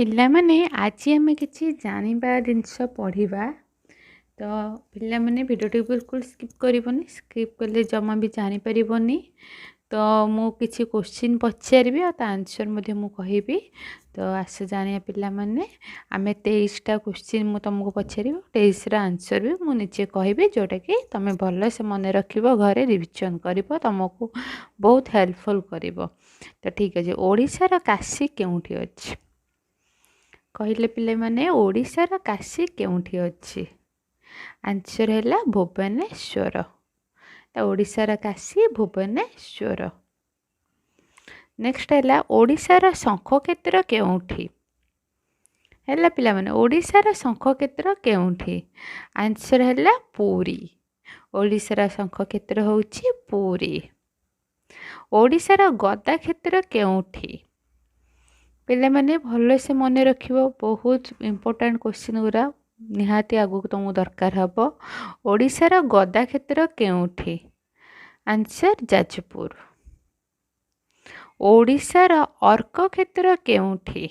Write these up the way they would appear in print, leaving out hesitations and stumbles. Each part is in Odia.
ପିଲାମାନେ ଆଜି ଆମେ କିଛି ଜାଣିବା ଜିନିଷ ପଢ଼ିବା। ତ ପିଲାମାନେ ଭିଡ଼ିଓଟି ବିଲକୁଲ ସ୍କିପ୍ କରିବନି, ସ୍କିପ୍ କଲେ ଜମା ବି ଜାଣିପାରିବନି। ତ ମୁଁ କିଛି କ୍ୱେଶ୍ଚିନ୍ ପଚାରିବି ଆଉ ତା ଆନ୍ସର୍ ମଧ୍ୟ ମୁଁ କହିବି। ତ ଆସ ଜାଣିବା ପିଲାମାନେ, ଆମେ 23ଟା କ୍ୱେଶ୍ଚିନ୍ ମୁଁ ତୁମକୁ ପଚାରିବି, 23ର ଆନ୍ସର୍ ବି ମୁଁ ନିଜେ କହିବି, ଯେଉଁଟାକି ତୁମେ ଭଲସେ ମନେ ରଖିବ, ଘରେ ରିଭିଜନ୍ କରିବ, ତୁମକୁ ବହୁତ ହେଲ୍ପଫୁଲ୍ କରିବ। ତ ଠିକ୍ ଅଛି, ଓଡ଼ିଶାର କାଶୀ କେଉଁଠି ଅଛି? କହିଲେ ପିଲାମାନେ, ଓଡ଼ିଶାର କାଶୀ କେଉଁଠି ଅଛି? ଆନ୍ସର୍ ହେଲା ଭୁବନେଶ୍ୱର। ତ ଓଡ଼ିଶାର କାଶୀ ଭୁବନେଶ୍ୱର। ନେକ୍ସଟ ହେଲା ଓଡ଼ିଶାର ଶଙ୍ଖକ୍ଷେତ୍ର କେଉଁଠି? ହେଲା ପିଲାମାନେ, ଓଡ଼ିଶାର ଶଙ୍ଖକ୍ଷେତ୍ର କେଉଁଠି? ଆନ୍ସର୍ ହେଲା ପୁରୀ। ଓଡ଼ିଶାର ଶଙ୍ଖକ୍ଷେତ୍ର ହେଉଛି ପୁରୀ। ଓଡ଼ିଶାର ଗଦାକ୍ଷେତ୍ର କେଉଁଠି? ପିଲାମାନେ ଭଲସେ ମନେ ରଖିବ, ବହୁତ ଇମ୍ପୋର୍ଟାଣ୍ଟ କ୍ୱେଶ୍ଚିନ୍ ଗୁଡ଼ା ନିହାତି ଆଗକୁ ତୁମକୁ ଦରକାର ହେବ। ଓଡ଼ିଶାର ଗଦାକ୍ଷେତ୍ର କେଉଁଠି? ଆନ୍ସର୍ ଯାଜପୁର। ଓଡ଼ିଶାର ଅର୍କକ୍ଷେତ୍ର କେଉଁଠି?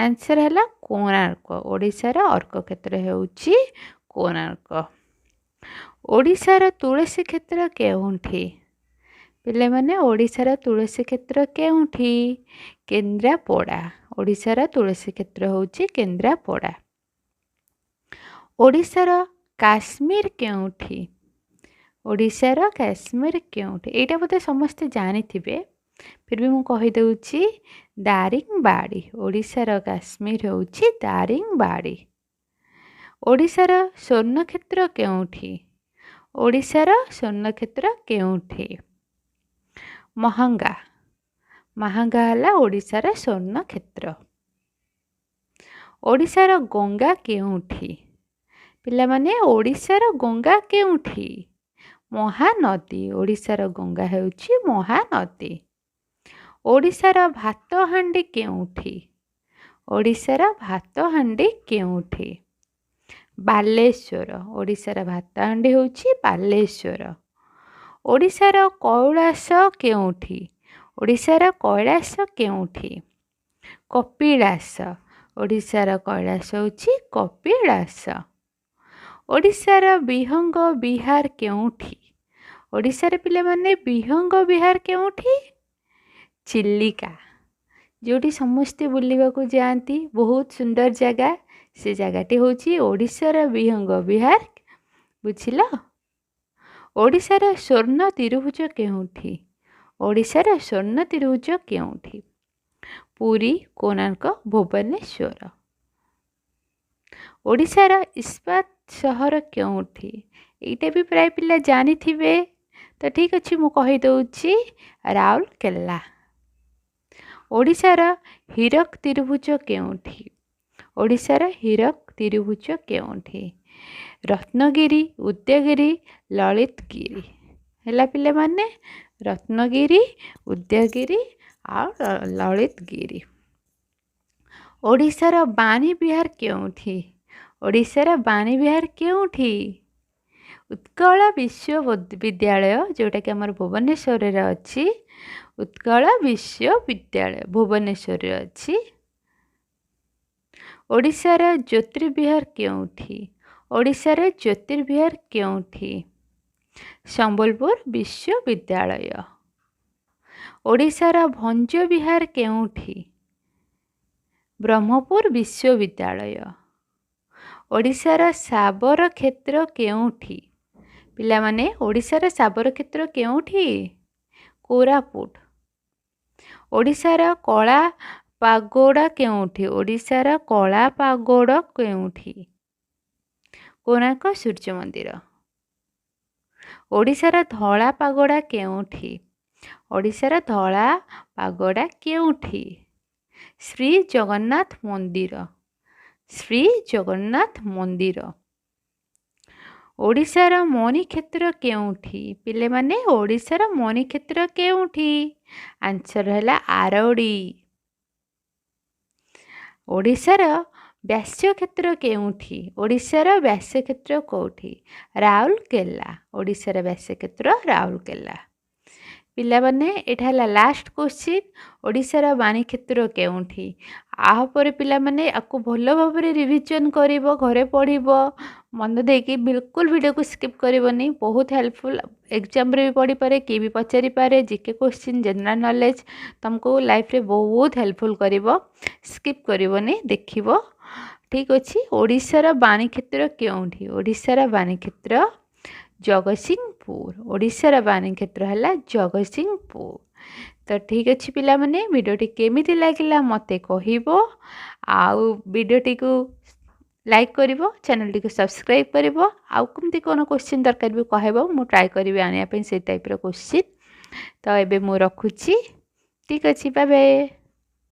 ଆନ୍ସର୍ ହେଲା କୋଣାର୍କ। ଓଡ଼ିଶାର ଅର୍କକ୍ଷେତ୍ର ହେଉଛି କୋଣାର୍କ। ଓଡ଼ିଶାର ତୁଳସୀ କ୍ଷେତ୍ର କେଉଁଠି? ପିଲାମାନେ ଓଡ଼ିଶାର ତୁଳସୀ କ୍ଷେତ୍ର କେଉଁଠି? କେନ୍ଦ୍ରାପଡ଼ା। ଓଡ଼ିଶାର ତୁଳସୀ କ୍ଷେତ୍ର ହେଉଛି କେନ୍ଦ୍ରାପଡ଼ା। ଓଡ଼ିଶାର କାଶ୍ମୀର କେଉଁଠି? ଓଡ଼ିଶାର କାଶ୍ମୀର କେଉଁଠି? ଏଇଟା ବୋଧେ ସମସ୍ତେ ଜାଣିଥିବେ, ଫିର୍ ବି ମୁଁ କହିଦେଉଛି, ଦାରିଙ୍ଗବାଡ଼ି। ଓଡ଼ିଶାର କାଶ୍ମୀର ହେଉଛି ଦାରିଙ୍ଗବାଡ଼ି। ଓଡ଼ିଶାର ସ୍ୱର୍ଣ୍ଣକ୍ଷେତ୍ର କେଉଁଠି? ଓଡ଼ିଶାର ସ୍ୱର୍ଣ୍ଣକ୍ଷେତ୍ର କେଉଁଠି? ମହାଙ୍ଗା। ମହାଙ୍ଗା ହେଲା ଓଡ଼ିଶାର ସ୍ୱର୍ଣ୍ଣକ୍ଷେତ୍ର। ଓଡ଼ିଶାର ଗଙ୍ଗା କେଉଁଠି? ପିଲାମାନେ ଓଡ଼ିଶାର ଗଙ୍ଗା କେଉଁଠି? ମହାନଦୀ। ଓଡ଼ିଶାର ଗଙ୍ଗା ହେଉଛି ମହାନଦୀ। ଓଡ଼ିଶାର ଭାତହାଣ୍ଡି କେଉଁଠି? ଓଡ଼ିଶାର ଭାତହାଣ୍ଡି କେଉଁଠି? ବାଲେଶ୍ୱର। ଓଡ଼ିଶାର ଭାତହାଣ୍ଡି ହେଉଛି ବାଲେଶ୍ୱର। ଓଡ଼ିଶାର କୈଳାସ କେଉଁଠି? ଓଡ଼ିଶାର କୈଳାସ କେଉଁଠି? କପିଳାସ। ଓଡ଼ିଶାର କୈଳାସ ହେଉଛି କପିଳାସ। ଓଡ଼ିଶାର ବିହଙ୍ଗ ବିହାର କେଉଁଠି? ଓଡ଼ିଶାର ପିଲାମାନେ ବିହଙ୍ଗ ବିହାର କେଉଁଠି? ଚିଲିକା। ଯେଉଁଠି ସମସ୍ତେ ବୁଲିବାକୁ ଯାଆନ୍ତି, ବହୁତ ସୁନ୍ଦର ଜାଗା, ସେ ଜାଗାଟି ହେଉଛି ଓଡ଼ିଶାର ବିହଙ୍ଗ ବିହାର। ବୁଝିଲ? ଓଡ଼ିଶାର ସ୍ୱର୍ଣ୍ଣ ତ୍ରିଭୁଜ କେଉଁଠି? ଓଡ଼ିଶାର ସ୍ୱର୍ଣ୍ଣ ତ୍ରିଭୁଜ କେଉଁଠି? ପୁରୀ, କୋଣାର୍କ, ଭୁବନେଶ୍ୱର। ଓଡ଼ିଶାର ଇସ୍ପାତ ସହର କେଉଁଠି? ଏଇଟା ବି ପ୍ରାୟ ପିଲା ଜାଣିଥିବେ, ତ ଠିକ୍ ଅଛି, ମୁଁ କହିଦେଉଛି, ରାଉରକେଲା। ଓଡ଼ିଶାର ହୀରକ ତ୍ରିଭୁଜ କେଉଁଠି? ଓଡ଼ିଶାର ହୀରକ ତ୍ରିଭୁଜ କେଉଁଠି? ରତ୍ନଗିରି, ଉଦୟଗିରି, ଲଳିତଗିରି। ହେଲା ପିଲାମାନେ, ରତ୍ନଗିରି, ଉଦୟଗିରି ଆଉ ଲଳିତଗିରି। ଓଡ଼ିଶାର ବାଣୀବିହାର କେଉଁଠି? ଓଡ଼ିଶାର ବାଣୀବିହାର କେଉଁଠି? ଉତ୍କଳ ବିଶ୍ୱବିଦ୍ୟାଳୟ, ଯେଉଁଟାକି ଆମର ଭୁବନେଶ୍ୱରରେ ଅଛି। ଉତ୍କଳ ବିଶ୍ୱବିଦ୍ୟାଳୟ ଭୁବନେଶ୍ୱରରେ ଅଛି। ଓଡ଼ିଶାର ଜ୍ୟୋତିର୍ବିହାର କେଉଁଠି? ଓଡ଼ିଶାର ଜ୍ୟୋତିର୍ବିହାର କେଉଁଠି? ସମ୍ବଲପୁର ବିଶ୍ୱବିଦ୍ୟାଳୟ। ଓଡ଼ିଶାର ଭଞ୍ଜବିହାର କେଉଁଠି? ବ୍ରହ୍ମପୁର ବିଶ୍ୱବିଦ୍ୟାଳୟ। ଓଡ଼ିଶାର ଶାବର କ୍ଷେତ୍ର କେଉଁଠି? ପିଲାମାନେ, ଓଡ଼ିଶାର ଶାବର କ୍ଷେତ୍ର କେଉଁଠି? କୋରାପୁଟ। ଓଡ଼ିଶାର କଳା ପାଗୋଡ଼ା କେଉଁଠି? ଓଡ଼ିଶାର କଳା ପାଗୋଡ଼ା କେଉଁଠି? କୋଣାର୍କ ସୂର୍ଯ୍ୟ ମନ୍ଦିର। ଓଡ଼ିଶାର ଧଳା ପାଗୋଡ଼ା କେଉଁଠି? ଓଡ଼ିଶାର ଧଳା ପାଗୋଡ଼ା କେଉଁଠି? ଶ୍ରୀ ଜଗନ୍ନାଥ ମନ୍ଦିର। ଶ୍ରୀ ଜଗନ୍ନାଥ ମନ୍ଦିର। ଓଡ଼ିଶାର ମଣିକ୍ଷେତ୍ର କେଉଁଠି? ପିଲାମାନେ, ଓଡ଼ିଶାର ମଣିକ୍ଷେତ୍ର କେଉଁଠି? ଆନ୍ସର୍ ହେଲା ଆରଡ଼ି। ଓଡ଼ିଶାର ବ୍ୟାସକ୍ଷେତ୍ର କେଉଁଠି? ଓଡ଼ିଶାର ବ୍ୟାସକ୍ଷେତ୍ର କେଉଁଠି? ରାଉରକେଲା। ଓଡ଼ିଶାର ବ୍ୟାସକ୍ଷେତ୍ର ରାଉରକେଲା। ପିଲାମାନେ ଏଇଟା ହେଲା ଲାଷ୍ଟ କ୍ୱେଶ୍ଚିନ୍ ଓଡ଼ିଶାର ବାଣୀକ୍ଷେତ୍ର କେଉଁଠି। ଆପରେ ପିଲାମାନେ ଆକୁ ଭଲ ଭାବରେ ରିଭିଜନ୍ କରିବ, ଘରେ ପଢ଼ିବ ମନ ଦେଇକି, ବିଲକୁଲ ଭିଡ଼ିଓକୁ ସ୍କିପ୍ କରିବନି। ବହୁତ ହେଲ୍ପଫୁଲ୍, ଏକ୍ଜାମ୍ରେ ବି ପଡ଼ିପାରେ, କିଏ ବି ପଚାରିପାରେ। ଜିକେ କ୍ୱେଶ୍ଚିନ୍, ଜେନେରାଲ୍ ନଲେଜ୍ ତୁମକୁ ଲାଇଫ୍ରେ ବହୁତ ହେଲ୍ପଫୁଲ୍ କରିବ। ସ୍କିପ୍ କରିବନି, ଦେଖିବ। ଠିକ୍ ଅଛି। ଓଡ଼ିଶାର ବାଣୀକ୍ଷେତ୍ର କେଉଁଠି? ଓଡ଼ିଶାର ବାଣୀକ୍ଷେତ୍ର ଜଗତସିଂହପୁର। ଓଡ଼ିଶାର ବାଣୀକ୍ଷେତ୍ର ହେଲା ଜଗତସିଂହପୁର। ତ ଠିକ୍ ଅଛି ପିଲାମାନେ, ଭିଡ଼ିଓଟି କେମିତି ଲାଗିଲା ମୋତେ କହିବ। ଆଉ ଭିଡ଼ିଓଟିକୁ ଲାଇକ୍ କରିବ, ଚ୍ୟାନେଲଟିକୁ ସବସ୍କ୍ରାଇବ୍ କରିବ। ଆଉ କେମିତି କ'ଣ କ୍ୱେଶ୍ଚିନ୍ ଦରକାର ବି କହିବ, ମୁଁ ଟ୍ରାଏ କରିବି ଆଣିବା ପାଇଁ ସେଇ ଟାଇପ୍ର କ୍ୱେଶ୍ଚିନ୍। ତ ଏବେ ମୁଁ ରଖୁଛି। ଠିକ୍ ଅଛି, ବାଏ ବାଏ।